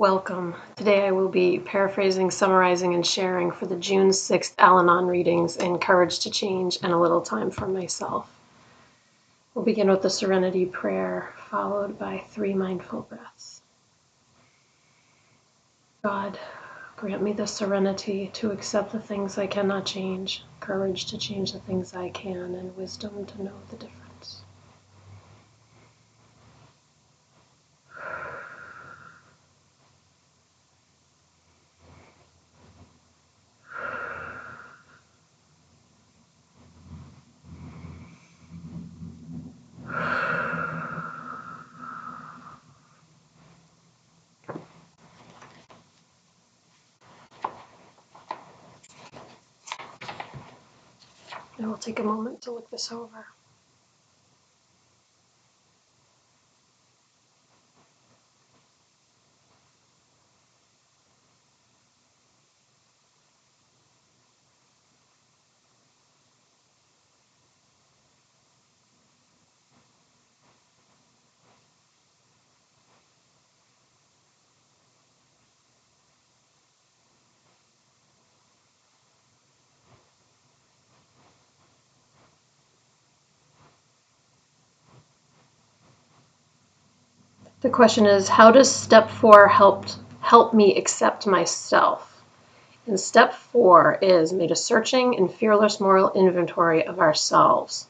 Welcome. Today I will be paraphrasing, summarizing, and sharing for the June 6th Al-Anon readings in Courage to Change and a Little Time for Myself. We'll begin with the Serenity Prayer, followed by 3 mindful breaths. God, grant me the serenity to accept the things I cannot change, courage to change the things I can, and wisdom to know the difference. I will take a moment to look this over. The question is, how does step 4 help me accept myself? And step 4 is made a searching and fearless moral inventory of ourselves.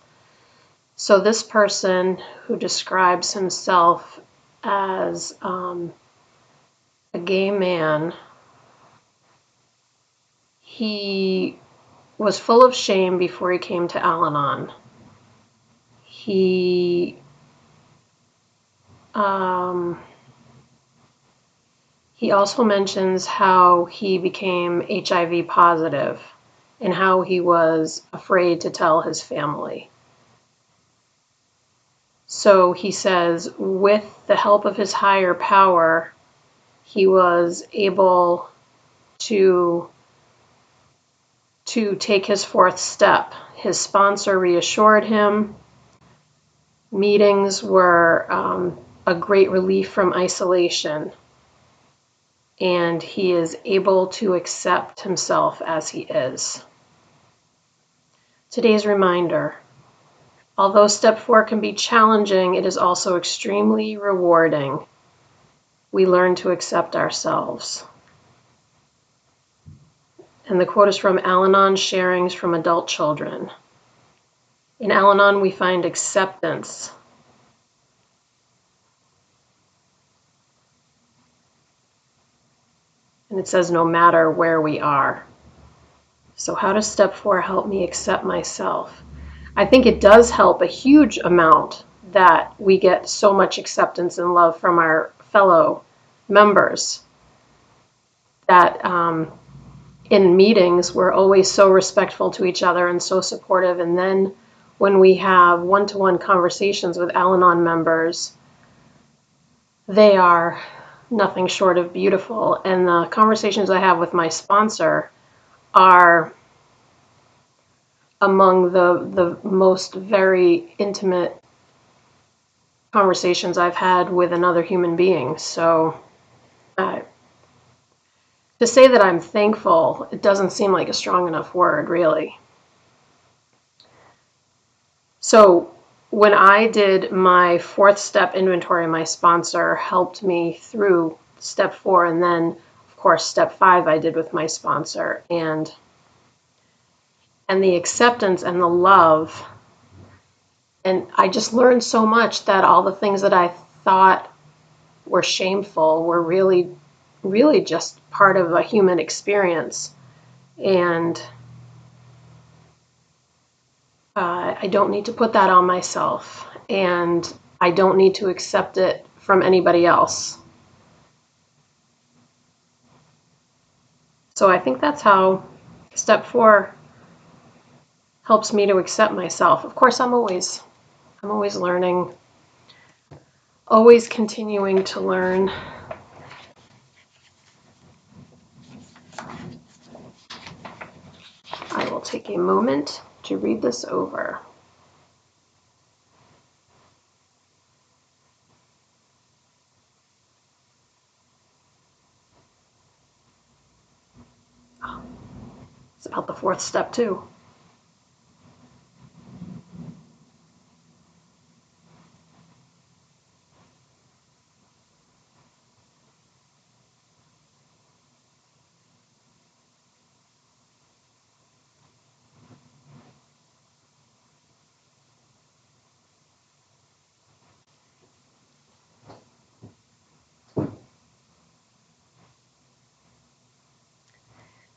So this person who describes himself as a gay man, he was full of shame before he came to Al-Anon. He also mentions how he became HIV positive and how he was afraid to tell his family. So he says, with the help of his higher power, he was able to take his 4th step. His sponsor reassured him. Meetings were a great relief from isolation. And he is able to accept himself as he is. Today's reminder: although step 4 can be challenging, it is also extremely rewarding. We learn to accept ourselves. And the quote is from Al-Anon Sharings from Adult Children. In Al-Anon, we find acceptance. And it says, no matter where we are. So how does step 4 help me accept myself? I think it does help a huge amount that we get so much acceptance and love from our fellow members. That in meetings, we're always so respectful to each other and so supportive. And then when we have one-to-one conversations with Al-Anon members, they are nothing short of beautiful. And the conversations I have with my sponsor are among the most very intimate conversations I've had with another human being. So to say that I'm thankful, it doesn't seem like a strong enough word, really. So when I did my 4th step inventory, my sponsor helped me through step 4, and then, of course, step 5 I did with my sponsor. And the acceptance and the love, and I just learned so much that all the things that I thought were shameful were really just part of a human experience. And I don't need to put that on myself, and I don't need to accept it from anybody else. So I think that's how step 4 helps me to accept myself. Of course, I'm always learning, always continuing to learn. I will take a moment to read this over. It's about the fourth step, too.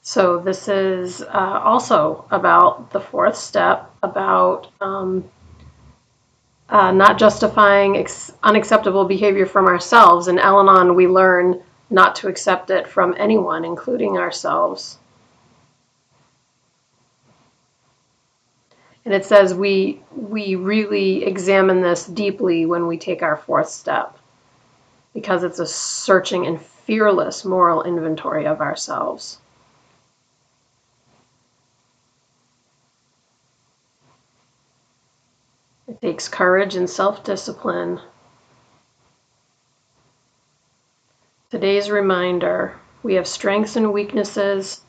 So this is also about the fourth step, about not justifying unacceptable behavior from ourselves. In Al-Anon, we learn not to accept it from anyone, including ourselves. And it says we really examine this deeply when we take our fourth step, because it's a searching and fearless moral inventory of ourselves. It takes courage and self-discipline. Today's reminder: we have strengths and weaknesses,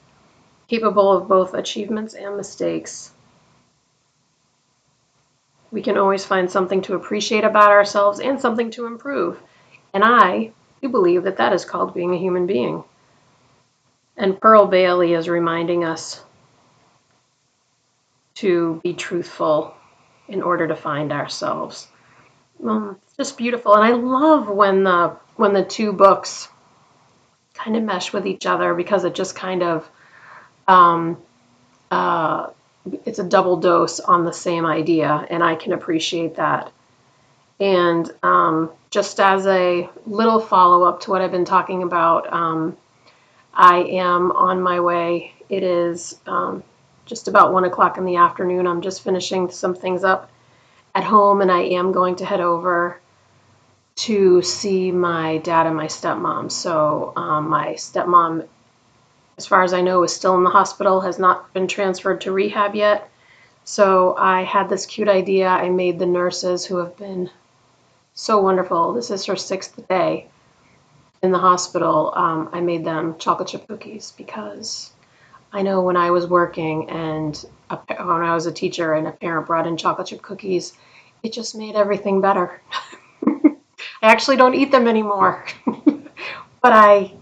capable of both achievements and mistakes. We can always find something to appreciate about ourselves and something to improve. And I do believe that that is called being a human being. And Pearl Bailey is reminding us to be truthful in order to find ourselves. It's just beautiful. And I love when the two books kind of mesh with each other, because it just kind of um, uh, it's a double dose on the same idea, and I can appreciate that. And just as a little follow-up to what I've been talking about, I am on my way. It is just about 1 o'clock in the afternoon. I'm just finishing some things up at home, and I am going to head over to see my dad and my stepmom. So my stepmom, as far as I know, is still in the hospital, has not been transferred to rehab yet. So I had this cute idea. I made the nurses, who have been so wonderful. This is her 6th day in the hospital. I made them chocolate chip cookies, because I know when I was working and when I was a teacher and a parent brought in chocolate chip cookies, it just made everything better. I actually don't eat them anymore, but I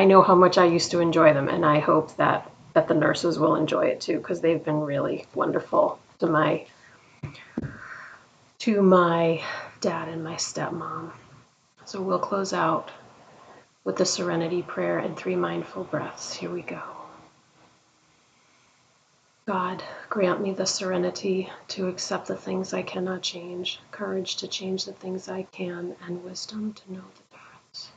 know how much I used to enjoy them, and I hope that the nurses will enjoy it too, because they've been really wonderful to my dad and my stepmom. So we'll close out with the serenity prayer and 3 mindful breaths. Here we go. God, grant me the serenity to accept the things I cannot change, courage to change the things I can, and wisdom to know the difference.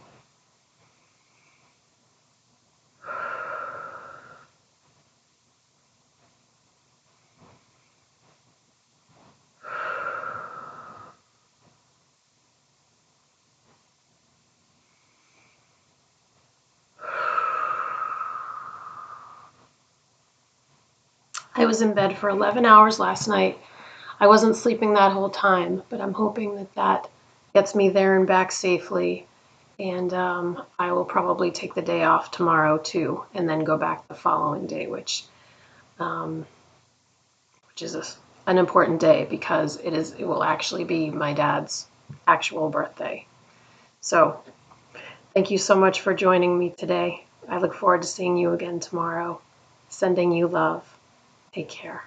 I was in bed for 11 hours last night. I wasn't sleeping that whole time, but I'm hoping that that gets me there and back safely. And I will probably take the day off tomorrow too, and then go back the following day, which is an important day, because it will actually be my dad's actual birthday. So thank you so much for joining me today. I look forward to seeing you again tomorrow. Sending you love. Take care.